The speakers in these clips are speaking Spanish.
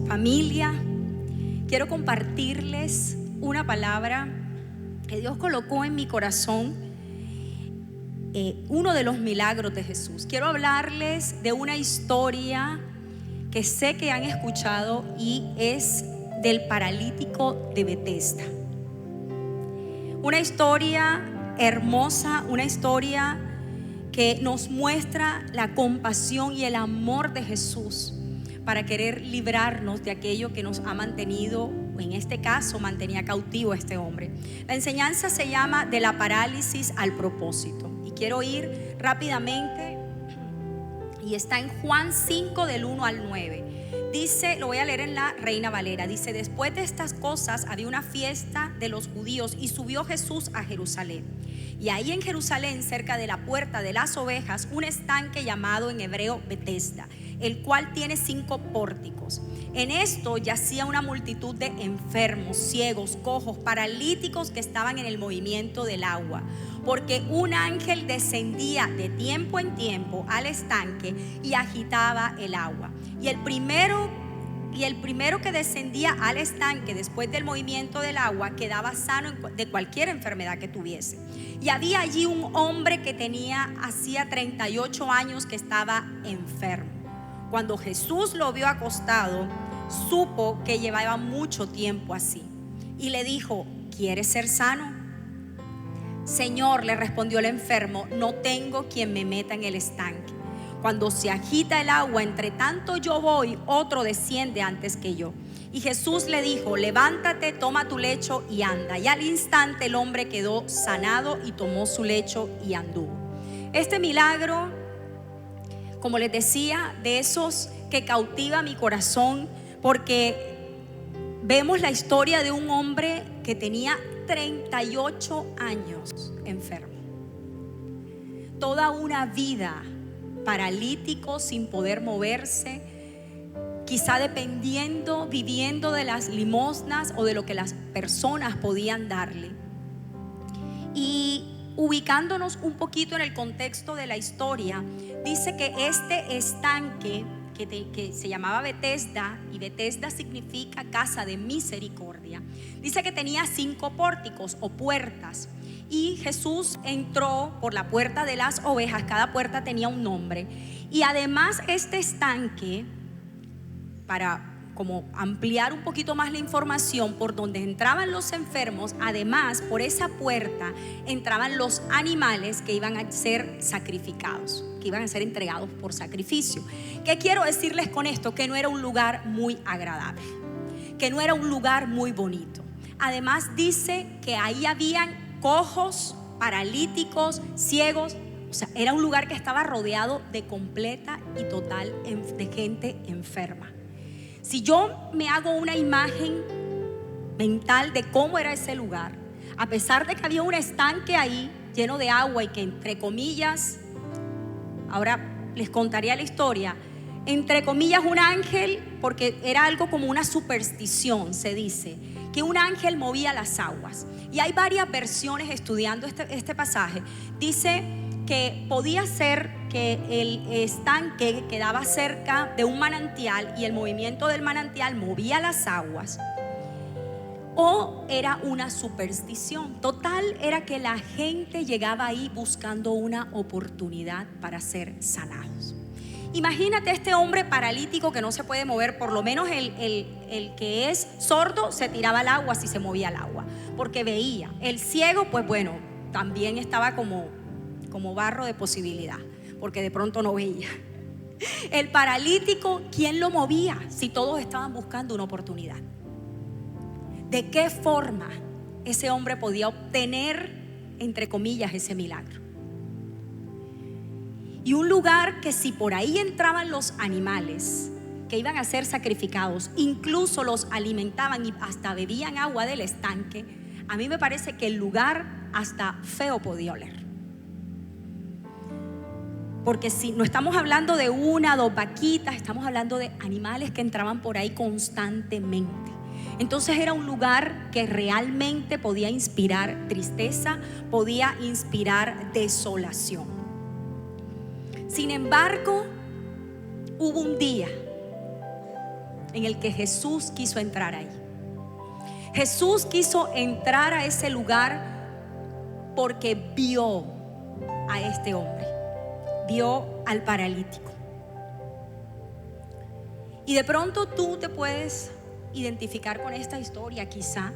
familia, quiero compartirles una palabra que Dios colocó en mi corazón, uno de los milagros de Jesús. Quiero hablarles de una historia que sé que han escuchado y es del paralítico de Betesda. Una historia hermosa, una historia que nos muestra la compasión y el amor de Jesús para querer librarnos de aquello que nos ha mantenido, en este caso mantenía cautivo a este hombre. La enseñanza se llama de la parálisis al propósito, y quiero ir rápidamente, y está en Juan 5 del 1 al 9. Dice, lo voy a leer en la Reina Valera, dice: después de estas cosas había una fiesta de los judíos y subió Jesús a Jerusalén. Y ahí en Jerusalén, cerca de la puerta de las ovejas, un estanque llamado en hebreo Betesda, el cual tiene 5 pórticos. En esto yacía una multitud de enfermos, ciegos, cojos, paralíticos que estaban en el movimiento del agua, porque un ángel descendía de tiempo en tiempo al estanque y agitaba el agua. Y el primero que descendía al estanque después del movimiento del agua quedaba sano de cualquier enfermedad que tuviese. Y había allí un hombre que hacía 38 años que estaba enfermo. Cuando Jesús lo vio acostado, supo que llevaba mucho tiempo así, y le dijo: ¿quieres ser sano? Señor, le respondió el enfermo, no tengo quien me meta en el estanque. Cuando se agita el agua, entre tanto yo voy, otro desciende antes que yo. Y Jesús le dijo: levántate, toma tu lecho y anda. Y al instante el hombre quedó sanado y tomó su lecho y anduvo. Este milagro, como les decía, de esos que cautiva mi corazón, porque vemos la historia de un hombre que tenía 38 años enfermo, toda una vida paralítico, sin poder moverse, quizá viviendo de las limosnas o de lo que las personas podían darle. Y ubicándonos un poquito en el contexto de la historia, dice que este estanque que se llamaba Betesda, y Betesda significa casa de misericordia, dice que tenía 5 pórticos o puertas. Y Jesús entró por la puerta de las ovejas. Cada puerta tenía un nombre. Y además este estanque, para como ampliar un poquito más la información, por donde entraban los enfermos, además por esa puerta entraban los animales que iban a ser sacrificados, que iban a ser entregados por sacrificio. ¿Qué quiero decirles con esto? Que no era un lugar muy agradable, que no era un lugar muy bonito. Además dice que ahí habían cojos, paralíticos, ciegos. O sea, era un lugar que estaba rodeado de completa y total de gente enferma. Si yo me hago una imagen mental de cómo era ese lugar, a pesar de que había un estanque ahí lleno de agua y que entre comillas, ahora les contaría la historia, entre comillas un ángel, porque era algo como una superstición, se dice, que un ángel movía las aguas. Y hay varias versiones estudiando este pasaje. Dice que podía ser que el estanque quedaba cerca de un manantial y el movimiento del manantial movía las aguas, o era una superstición. Total, era que la gente llegaba ahí buscando una oportunidad para ser sanados. Imagínate este hombre paralítico que no se puede mover. Por lo menos el que es sordo se tiraba al agua si se movía el agua, porque veía. El ciego, pues bueno, también estaba como barro de posibilidad, porque de pronto no veía. El paralítico, ¿quién lo movía si todos estaban buscando una oportunidad? ¿De qué forma ese hombre podía obtener, entre comillas, ese milagro? Y un lugar que si por ahí entraban los animales que iban a ser sacrificados, incluso los alimentaban y hasta bebían agua del estanque, a mí me parece que el lugar hasta feo podía oler. Porque si no estamos hablando de 1 o 2 vaquitas, estamos hablando de animales que entraban por ahí constantemente. Entonces era un lugar que realmente podía inspirar tristeza, podía inspirar desolación. Sin embargo, hubo un día en el que Jesús quiso entrar ahí. Jesús quiso entrar a ese lugar porque vio a este hombre, vio al paralítico. Y de pronto tú te puedes identificar con esta historia quizá,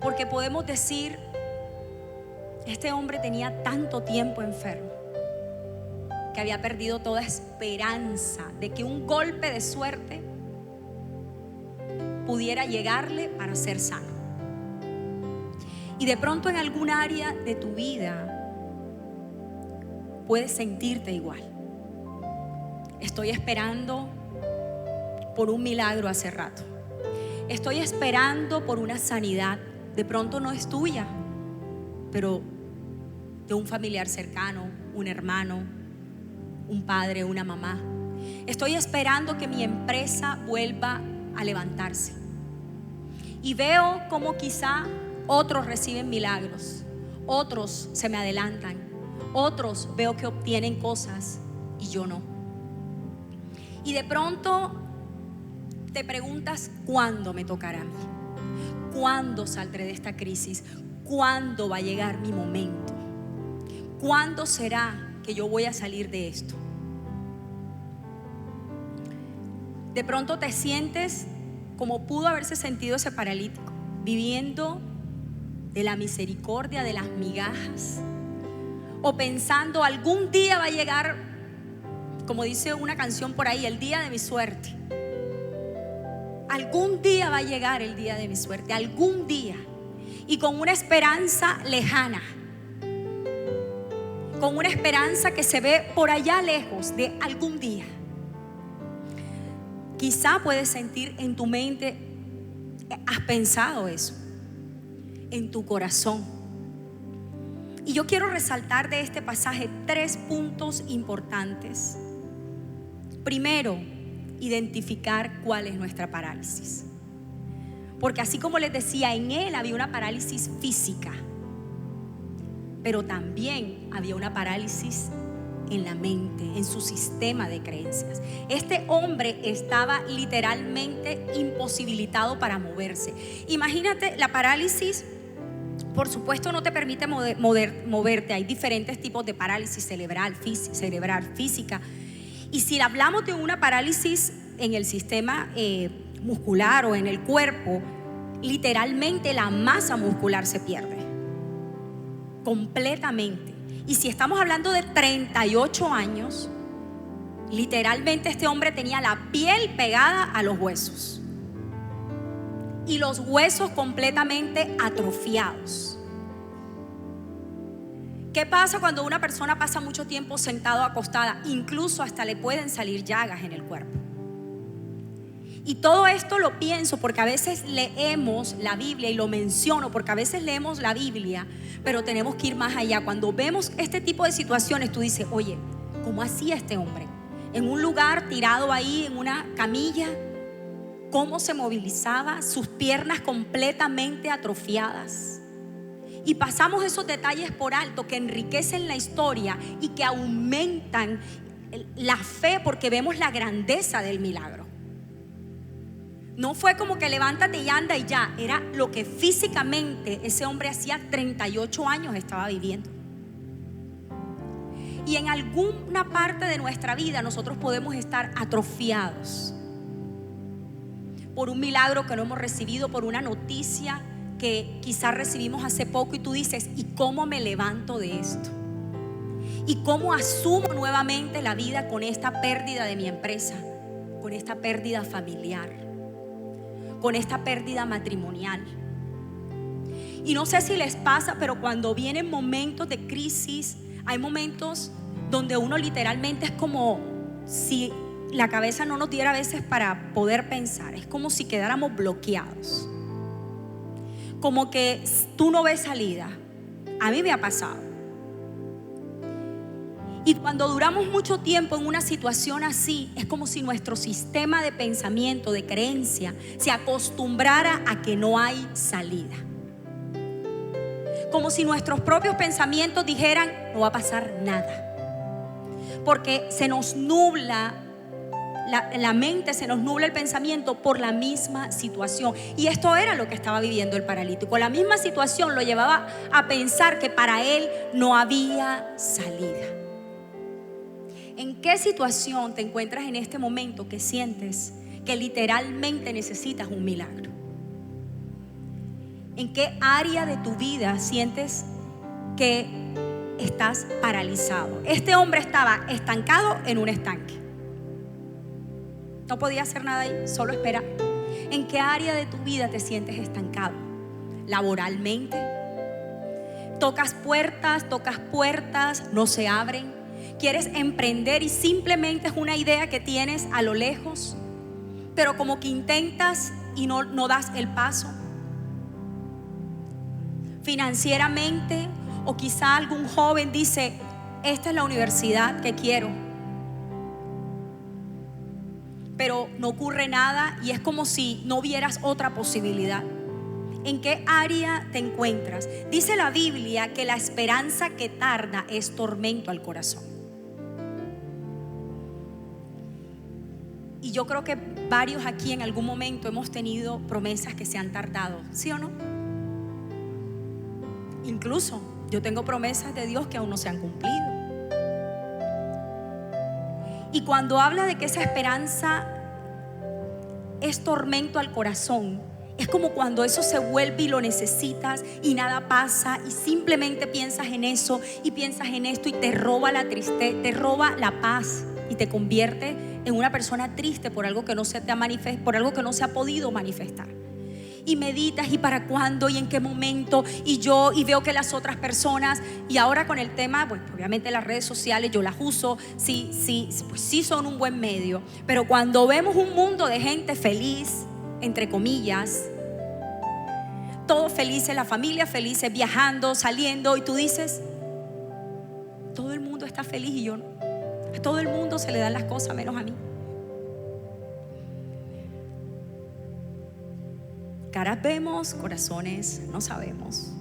porque podemos decir, este hombre tenía tanto tiempo enfermo que había perdido toda esperanza de que un golpe de suerte pudiera llegarle para ser sano. Y de pronto en algún área de tu vida puedes sentirte igual. Estoy esperando por un milagro hace rato. Estoy esperando por una sanidad. De pronto no es tuya, pero de un familiar cercano, un hermano, un padre, una mamá. Estoy esperando que mi empresa vuelva a levantarse. Y veo como quizá otros reciben milagros, otros se me adelantan, otros veo que obtienen cosas y yo no. Y de pronto te preguntas, ¿cuándo me tocará a mí? ¿Cuándo saldré de esta crisis? ¿Cuándo va a llegar mi momento? ¿Cuándo será que yo voy a salir de esto? De pronto te sientes como pudo haberse sentido ese paralítico, viviendo de la misericordia, de las migajas, o pensando algún día va a llegar, como dice una canción por ahí, el día de mi suerte. Algún día va a llegar el día de mi suerte, algún día, y con una esperanza lejana, con una esperanza que se ve por allá lejos de algún día. Quizá puedes sentir en tu mente, has pensado eso, en tu corazón. Y yo quiero resaltar de este pasaje 3 puntos importantes. Primero, identificar cuál es nuestra parálisis. Porque así como les decía, en él había una parálisis física, pero también había una parálisis en la mente, en su sistema de creencias. Este hombre estaba literalmente imposibilitado para moverse. Imagínate, la parálisis, por supuesto, no te permite moverte. Hay diferentes tipos de parálisis cerebral, física. Y si hablamos de una parálisis en el sistema muscular o en el cuerpo, literalmente la masa muscular se pierde completamente. Y si estamos hablando de 38 años, literalmente este hombre tenía la piel pegada a los huesos y los huesos completamente atrofiados. ¿Qué pasa cuando una persona pasa mucho tiempo sentado o acostada? Incluso hasta le pueden salir llagas en el cuerpo. Y todo esto lo pienso porque a veces leemos la Biblia, y lo menciono porque a veces leemos la Biblia, pero tenemos que ir más allá. Cuando vemos este tipo de situaciones, tú dices, oye, ¿cómo hacía este hombre? En un lugar tirado ahí, en una camilla, ¿cómo se movilizaba? Sus piernas completamente atrofiadas. Y pasamos esos detalles por alto que enriquecen la historia y que aumentan la fe porque vemos la grandeza del milagro. No fue como que levántate y anda y ya, era lo que físicamente ese hombre hacía 38 años estaba viviendo. Y en alguna parte de nuestra vida nosotros podemos estar atrofiados por un milagro que no hemos recibido, por una noticia que quizás recibimos hace poco, y tú dices, ¿y cómo me levanto de esto? ¿Y cómo asumo nuevamente la vida con esta pérdida de mi empresa, con esta pérdida familiar, con esta pérdida matrimonial? Y no sé si les pasa, pero cuando vienen momentos de crisis, hay momentos donde uno literalmente es como si la cabeza no nos diera a veces para poder pensar. Es como si quedáramos bloqueados, como que tú no ves salida. A mí me ha pasado. Y cuando duramos mucho tiempo en una situación así, es como si nuestro sistema de pensamiento, de creencia, se acostumbrara a que no hay salida. Como si nuestros propios pensamientos dijeran, no va a pasar nada. Porque se nos nubla la mente, se nos nubla el pensamiento por la misma situación. Y esto era lo que estaba viviendo el paralítico. La misma situación lo llevaba a pensar que para él no había salida. ¿En qué situación te encuentras en este momento que sientes que literalmente necesitas un milagro? ¿En qué área de tu vida sientes que estás paralizado? Este hombre estaba estancado en un estanque. No podía hacer nada ahí, solo esperar. ¿En qué área de tu vida te sientes estancado? ¿Laboralmente? Tocas puertas, no se abren. Quieres emprender y simplemente es una idea que tienes a lo lejos, pero como que intentas y no das el paso. Financieramente, o quizá algún joven dice: esta es la universidad que quiero, pero no ocurre nada y es como si no vieras otra posibilidad. ¿En qué área te encuentras? Dice la Biblia que la esperanza que tarda es tormento al corazón. Y yo creo que varios aquí en algún momento hemos tenido promesas que se han tardado, ¿sí o no? Incluso yo tengo promesas de Dios que aún no se han cumplido. Y cuando habla de que esa esperanza es tormento al corazón, es como cuando eso se vuelve y lo necesitas y nada pasa y simplemente piensas en eso y piensas en esto y te roba la tristeza, te roba la paz y te convierte en una persona triste por algo que no se te ha manifestado, por algo que no se ha podido manifestar. Y meditas, ¿y para cuándo? ¿Y en qué momento? Y veo que las otras personas, y ahora con el tema, pues obviamente las redes sociales yo las uso, pues sí son un buen medio, pero cuando vemos un mundo de gente feliz, entre comillas, todos felices, la familia felices, viajando, saliendo, y tú dices: todo el mundo está feliz y yo no. A todo el mundo se le dan las cosas menos a mí. Caras vemos, corazones no sabemos.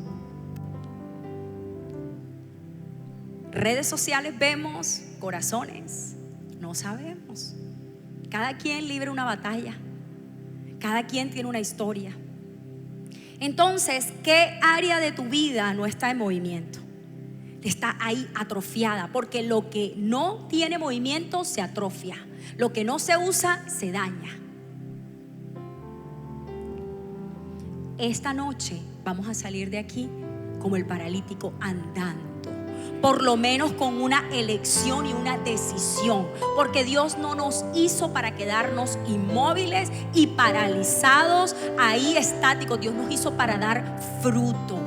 Redes sociales vemos, corazones no sabemos. Cada quien libra una batalla, cada quien tiene una historia. Entonces, ¿qué área de tu vida no está en movimiento? Está ahí atrofiada, porque lo que no tiene movimiento se atrofia, lo que no se usa se daña. Esta noche vamos a salir de aquí como el paralítico, andando, por lo menos con una elección y una decisión, porque Dios no nos hizo para quedarnos inmóviles y paralizados ahí estáticos. Dios nos hizo para dar fruto.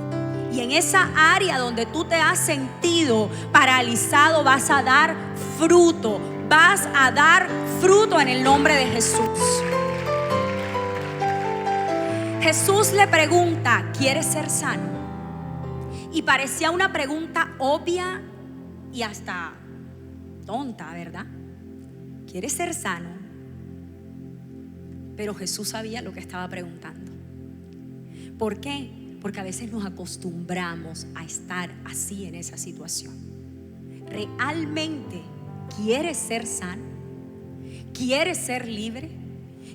Y en esa área donde tú te has sentido paralizado, vas a dar fruto. Vas a dar fruto en el nombre de Jesús. Jesús le pregunta: ¿quieres ser sano? Y parecía una pregunta obvia y hasta tonta, ¿verdad? ¿Quieres ser sano? Pero Jesús sabía lo que estaba preguntando. ¿Por qué? Porque a veces nos acostumbramos a estar así en esa situación. ¿Realmente quieres ser sano? ¿Quieres ser libre?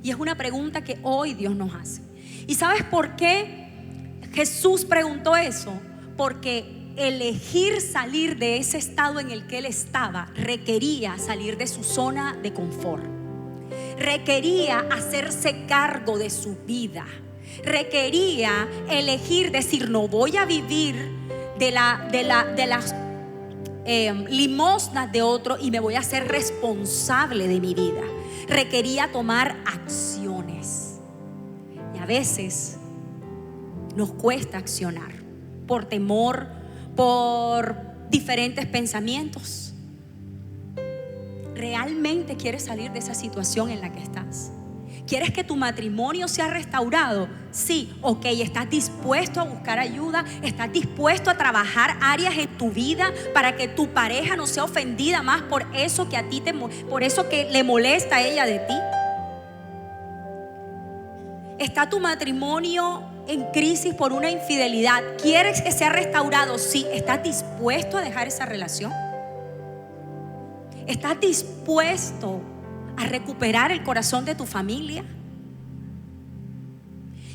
Y es una pregunta que hoy Dios nos hace. ¿Y sabes por qué Jesús preguntó eso? Porque elegir salir de ese estado en el que él estaba requería salir de su zona de confort. Requería hacerse cargo de su vida. Requería elegir, decir: no voy a vivir de las limosnas de otro y me voy a ser responsable de mi vida. Requería tomar acciones. Y a veces nos cuesta accionar por temor, por diferentes pensamientos. ¿Realmente quieres salir de esa situación en la que estás? ¿Quieres que tu matrimonio sea restaurado? Sí, ok. ¿Estás dispuesto a buscar ayuda? ¿Estás dispuesto a trabajar áreas en tu vida para que tu pareja no sea ofendida más por eso que a ti por eso que le molesta a ella de ti? ¿Está tu matrimonio en crisis por una infidelidad? ¿Quieres que sea restaurado? Sí. ¿Estás dispuesto a dejar esa relación? ¿Estás dispuesto a recuperar el corazón de tu familia.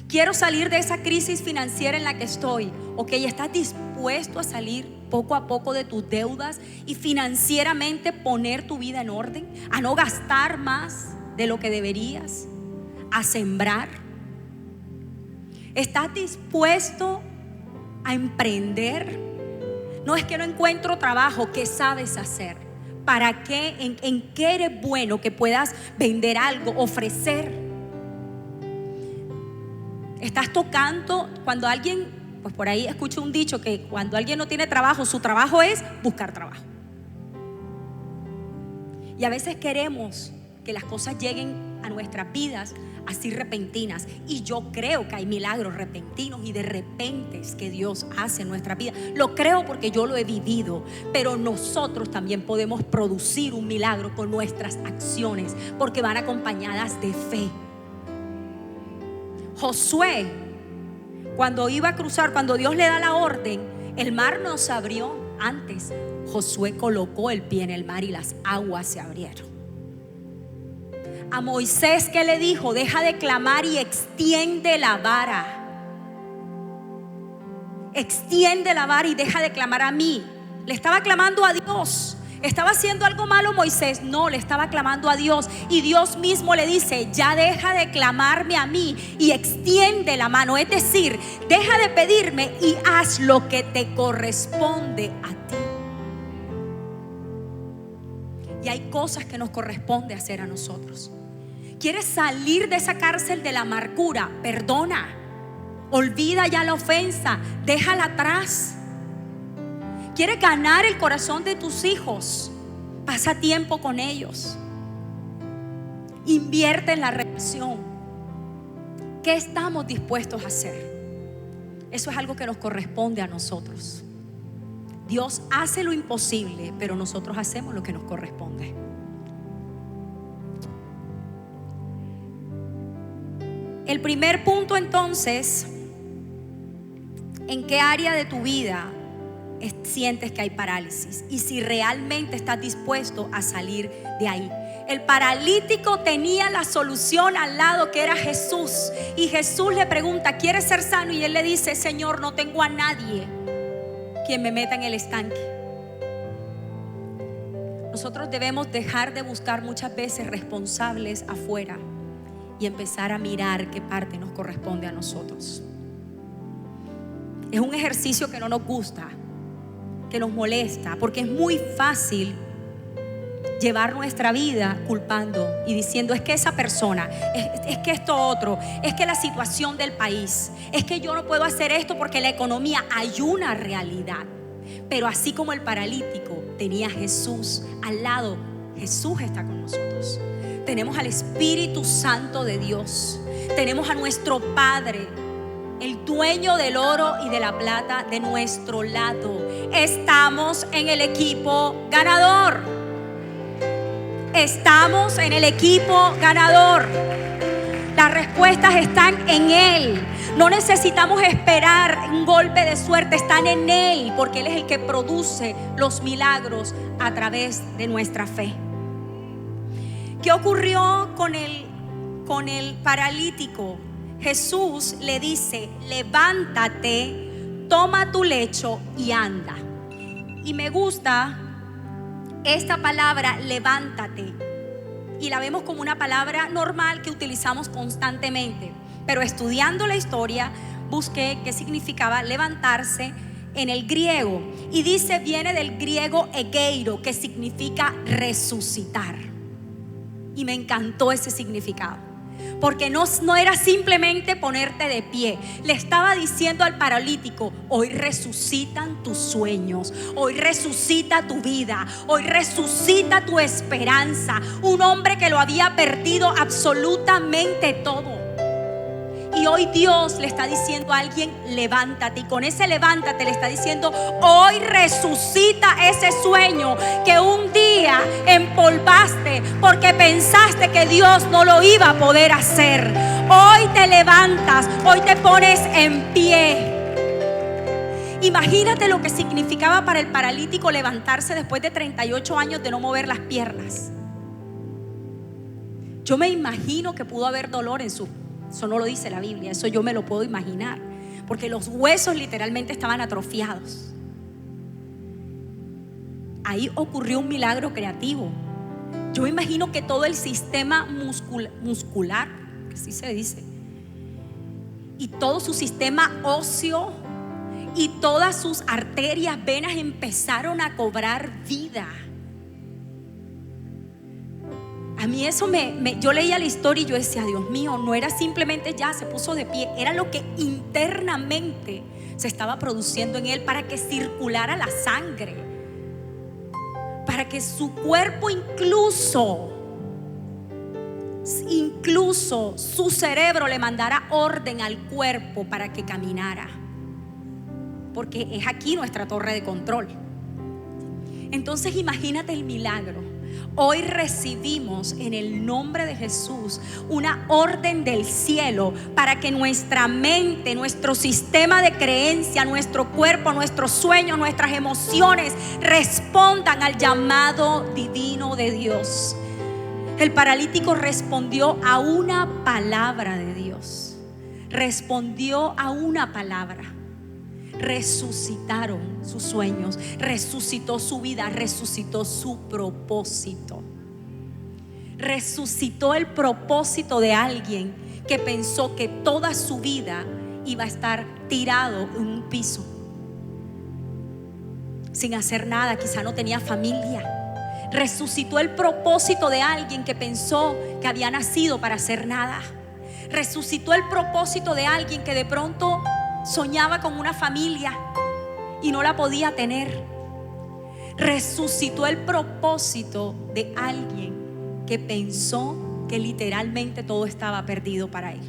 Quiero salir de esa crisis financiera en la que estoy. Ok, ¿estás dispuesto a salir poco a poco de tus deudas y financieramente poner tu vida en orden? A no gastar más de lo que deberías, a sembrar. ¿Estás dispuesto a emprender? No es que no encuentro trabajo. ¿Qué sabes hacer? ¿Para qué? ¿En qué eres bueno que puedas vender algo, ofrecer? Estás tocando cuando alguien, pues por ahí escucho un dicho que cuando alguien no tiene trabajo, su trabajo es buscar trabajo. Y a veces queremos que las cosas lleguen a nuestras vidas así repentinas. Y yo creo que hay milagros repentinos y de repentes que Dios hace en nuestra vida. Lo creo porque yo lo he vivido. Pero nosotros también podemos producir un milagro con nuestras acciones, porque van acompañadas de fe. Josué, cuando iba a cruzar, cuando Dios le da la orden, el mar no se abrió antes. Josué colocó el pie en el mar y las aguas se abrieron. A Moisés, ¿qué le dijo? Deja de clamar y extiende la vara. Extiende la vara y deja de clamar a mí. Le estaba clamando a Dios. ¿Estaba haciendo algo malo Moisés? No, le estaba clamando a Dios. Y Dios mismo le dice: ya deja de clamarme a mí y extiende la mano. Es decir, deja de pedirme y haz lo que te corresponde a ti. Y hay cosas que nos corresponde hacer a nosotros. ¿Quieres salir de esa cárcel de la amargura? Perdona. Olvida ya la ofensa. Déjala atrás. ¿Quieres ganar el corazón de tus hijos? Pasa tiempo con ellos. Invierte en la relación. ¿Qué estamos dispuestos a hacer? Eso es algo que nos corresponde a nosotros. Dios hace lo imposible, pero nosotros hacemos lo que nos corresponde. El primer punto, entonces, ¿en qué área de tu vida sientes que hay parálisis? Y si realmente estás dispuesto a salir de ahí. El paralítico tenía la solución al lado, que era Jesús. Y Jesús le pregunta: ¿quieres ser sano? Y él le dice: Señor, no tengo a nadie quien me meta en el estanque. Nosotros debemos dejar de buscar muchas veces responsables afuera y empezar a mirar qué parte nos corresponde a nosotros. Es un ejercicio que no nos gusta, que nos molesta, porque es muy fácil llevar nuestra vida culpando y diciendo: es que esa persona, es que esto otro, es que la situación del país, es que yo no puedo hacer esto porque la economía. Hay una realidad. Pero así como el paralítico tenía a Jesús al lado, Jesús está con nosotros. Tenemos al Espíritu Santo de Dios. Tenemos a nuestro Padre, el dueño del oro y de la plata, de nuestro lado. Estamos en el equipo ganador. Estamos en el equipo ganador. Las respuestas están en Él. No necesitamos esperar un golpe de suerte. Están en Él, porque Él es el que produce los milagros a través de nuestra fe. ¿Qué ocurrió con el paralítico? Jesús le dice: levántate, toma tu lecho y anda. Y me gusta esta palabra, levántate, y la vemos como una palabra normal que utilizamos constantemente. Pero estudiando la historia, busqué qué significaba levantarse en el griego. Y dice, viene del griego egeiro, que significa resucitar. Y me encantó ese significado, porque no era simplemente ponerte de pie. Le estaba diciendo al paralítico: hoy resucitan tus sueños, hoy resucita tu vida, hoy resucita tu esperanza. Un hombre que lo había perdido absolutamente todo. Y hoy Dios le está diciendo a alguien: levántate. Y con ese levántate le está diciendo: hoy resucita ese sueño que un día empolvaste porque pensaste que Dios no lo iba a poder hacer. Hoy te levantas, hoy te pones en pie. Imagínate lo que significaba para el paralítico levantarse después de 38 años de no mover las piernas. Yo me imagino que pudo haber dolor en su... Eso no lo dice la Biblia, eso yo me lo puedo imaginar, porque los huesos literalmente estaban atrofiados. Ahí ocurrió un milagro creativo. Yo me imagino que todo el sistema muscular, que así se dice, y todo su sistema óseo y todas sus arterias, venas empezaron a cobrar vida. A mí eso yo leía la historia y yo decía, Dios mío, no era simplemente ya se puso de pie, era lo que internamente se estaba produciendo en él para que circulara la sangre, para que su cuerpo, incluso su cerebro le mandara orden al cuerpo para que caminara, porque es aquí nuestra torre de control. Entonces imagínate el milagro. Hoy recibimos en el nombre de Jesús una orden del cielo para que nuestra mente, nuestro sistema de creencia, nuestro cuerpo, nuestros sueños, nuestras emociones respondan al llamado divino de Dios. El paralítico respondió a una palabra de Dios. Respondió a una palabra. Resucitaron sus sueños, resucitó su vida, resucitó su propósito. Resucitó el propósito de alguien que pensó que toda su vida iba a estar tirado en un piso, sin hacer nada, quizá no tenía familia. Resucitó el propósito de alguien que pensó que había nacido para hacer nada. Resucitó el propósito de alguien que de pronto soñaba con una familia y no la podía tener. Resucitó el propósito de alguien que pensó que literalmente todo estaba perdido para él.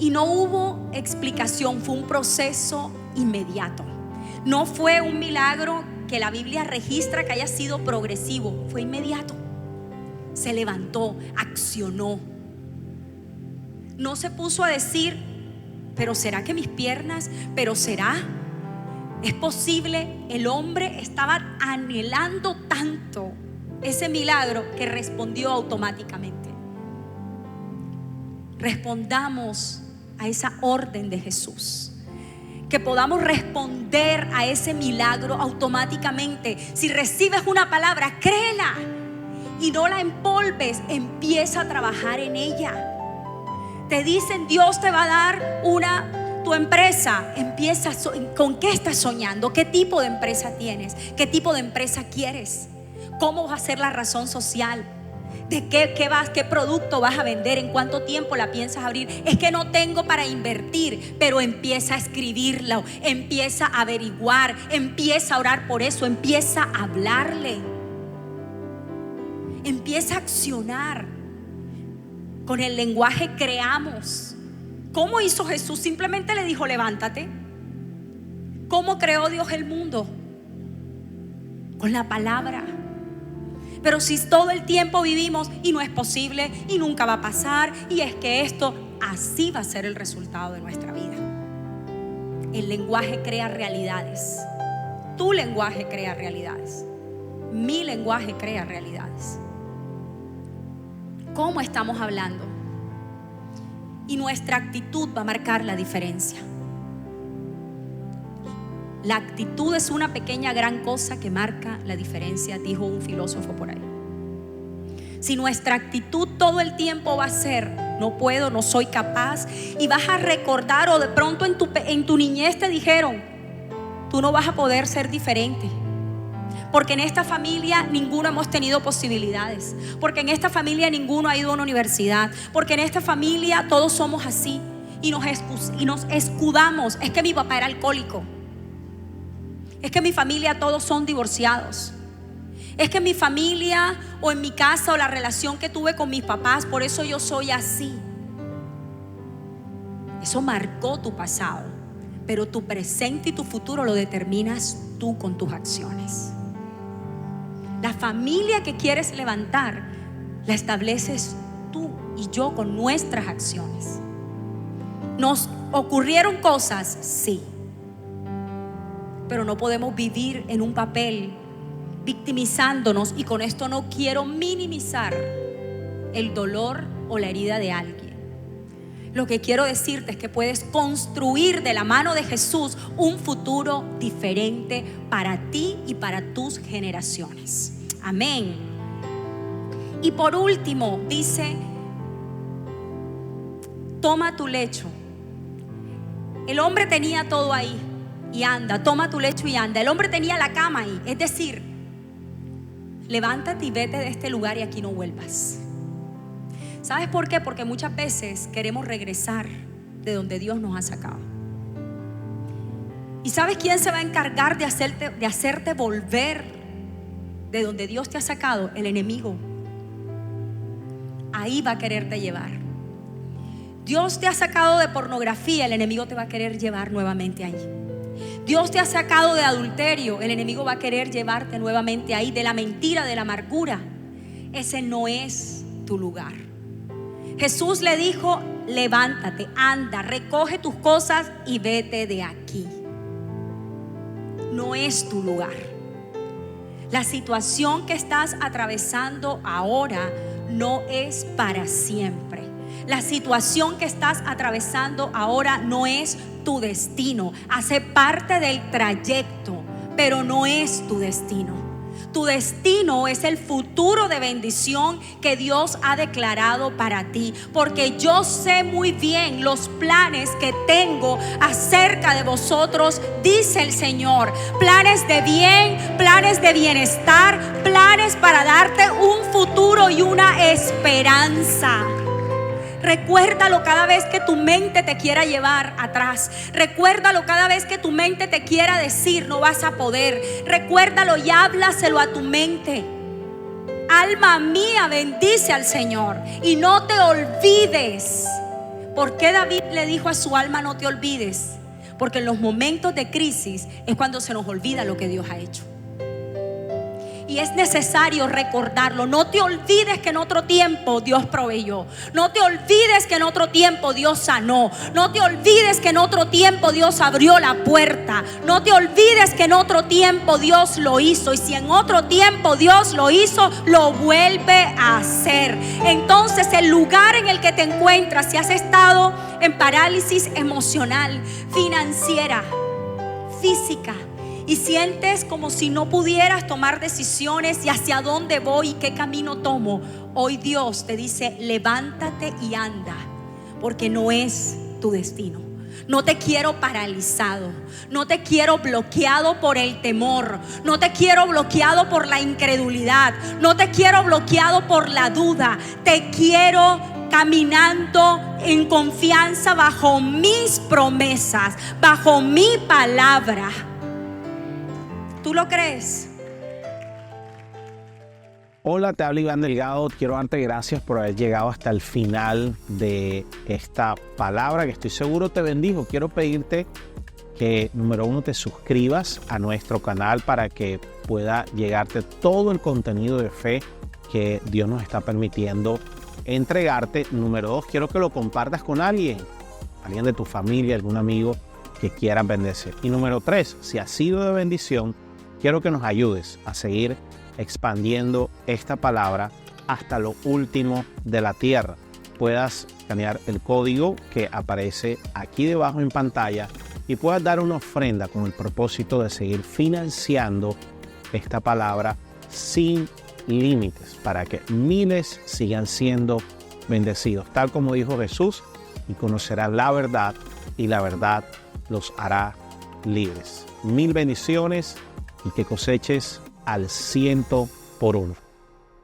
Y no hubo explicación, fue un proceso inmediato. No fue un milagro que la Biblia registra que haya sido progresivo, fue inmediato. Se levantó, accionó. No se puso a decir, pero ¿será que mis piernas? ¿Pero será? ¿Es posible? El hombre estaba anhelando tanto ese milagro que respondió automáticamente. Respondamos a esa orden de Jesús. Que podamos responder a ese milagro automáticamente. Si recibes una palabra, créela y no la empolves, empieza a trabajar en ella. Te dicen, Dios te va a dar tu empresa. Empieza, ¿con qué estás soñando? ¿Qué tipo de empresa tienes? ¿Qué tipo de empresa quieres? ¿Cómo va a ser la razón social? ¿De qué producto vas a vender? ¿En cuánto tiempo la piensas abrir? Es que no tengo para invertir, pero empieza a escribirlo, empieza a averiguar, empieza a orar por eso, empieza a hablarle, empieza a accionar. Con el lenguaje creamos. ¿Cómo hizo Jesús? Simplemente le dijo, levántate. ¿Cómo creó Dios el mundo? Con la palabra. Pero si todo el tiempo vivimos y no es posible y nunca va a pasar, y es que esto, así va a ser el resultado de nuestra vida. El lenguaje crea realidades. Tu lenguaje crea realidades. Mi lenguaje crea realidades. ¿Cómo estamos hablando? Y nuestra actitud va a marcar la diferencia. La actitud es una pequeña gran cosa que marca la diferencia, dijo un filósofo por ahí. Si nuestra actitud todo el tiempo va a ser, no puedo, no soy capaz, y vas a recordar, o de pronto en tu niñez te dijeron, tú no vas a poder ser diferente. Porque en esta familia ninguno hemos tenido posibilidades. Porque en esta familia ninguno ha ido a una universidad. Porque en esta familia todos somos así. Y nos escudamos. Es que mi papá era alcohólico. Es que en mi familia todos son divorciados. Es que en mi familia o en mi casa o la relación que tuve con mis papás, por eso yo soy así. Eso marcó tu pasado. Pero tu presente y tu futuro lo determinas tú con tus acciones. La familia que quieres levantar la estableces tú y yo con nuestras acciones. ¿Nos ocurrieron cosas? Sí. Pero no podemos vivir en un papel victimizándonos, y con esto no quiero minimizar el dolor o la herida de alguien. Lo que quiero decirte es que puedes construir de la mano de Jesús un futuro diferente para ti y para tus generaciones. Amén. Y por último dice: toma tu lecho. El hombre tenía todo ahí y anda, toma tu lecho y anda. El hombre tenía la cama ahí, es decir, levántate y vete de este lugar y aquí no vuelvas. ¿Sabes por qué? Porque muchas veces queremos regresar de donde Dios nos ha sacado. ¿Y sabes quién se va a encargar de hacerte volver de donde Dios te ha sacado? El enemigo. Ahí va a quererte llevar. Dios te ha sacado de pornografía, el enemigo te va a querer llevar nuevamente ahí. Dios te ha sacado de adulterio, el enemigo va a querer llevarte nuevamente ahí, de la mentira, de la amargura. Ese no es tu lugar. Jesús le dijo: levántate, anda, recoge tus cosas y vete de aquí. No es tu lugar. La situación que estás atravesando ahora no es para siempre. La situación que estás atravesando ahora no es tu destino. Hace parte del trayecto, pero no es tu destino. Tu destino es el futuro de bendición que Dios ha declarado para ti. Porque yo sé muy bien los planes que tengo acerca de vosotros, dice el Señor. Planes de bien, planes de bienestar, planes para darte un futuro y una esperanza. Recuérdalo cada vez que tu mente te quiera llevar atrás. Recuérdalo cada vez que tu mente te quiera decir: no vas a poder. Recuérdalo y háblaselo a tu mente. Alma mía, bendice al Señor y no te olvides. ¿Por qué David le dijo a su alma: no te olvides? Porque en los momentos de crisis es cuando se nos olvida lo que Dios ha hecho. Y es necesario recordarlo. No te olvides que en otro tiempo Dios proveyó. No te olvides que en otro tiempo Dios sanó. No te olvides que en otro tiempo Dios abrió la puerta. No te olvides que en otro tiempo Dios lo hizo. Y si en otro tiempo Dios lo hizo, lo vuelve a hacer. Entonces, el lugar en el que te encuentras, si has estado en parálisis emocional, financiera, física, y sientes como si no pudieras tomar decisiones y hacia dónde voy y qué camino tomo, hoy Dios te dice: levántate y anda, porque no es tu destino. No te quiero paralizado, no te quiero bloqueado por el temor, no te quiero bloqueado por la incredulidad, no te quiero bloqueado por la duda. Te quiero caminando en confianza bajo mis promesas, bajo mi palabra. ¿Tú lo crees? Hola, te habla Iván Delgado. Quiero darte gracias por haber llegado hasta el final de esta palabra que estoy seguro te bendijo. Quiero pedirte que, número uno, te suscribas a nuestro canal para que pueda llegarte todo el contenido de fe que Dios nos está permitiendo entregarte. Número dos, quiero que lo compartas con alguien de tu familia, algún amigo que quiera bendecir. Y número tres, si ha sido de bendición, quiero que nos ayudes a seguir expandiendo esta palabra hasta lo último de la tierra. Puedas escanear el código que aparece aquí debajo en pantalla y puedas dar una ofrenda con el propósito de seguir financiando esta palabra sin límites, para que miles sigan siendo bendecidos, tal como dijo Jesús: y conocerán la verdad, y la verdad los hará libres. Mil bendiciones y que coseches al 100 por 1.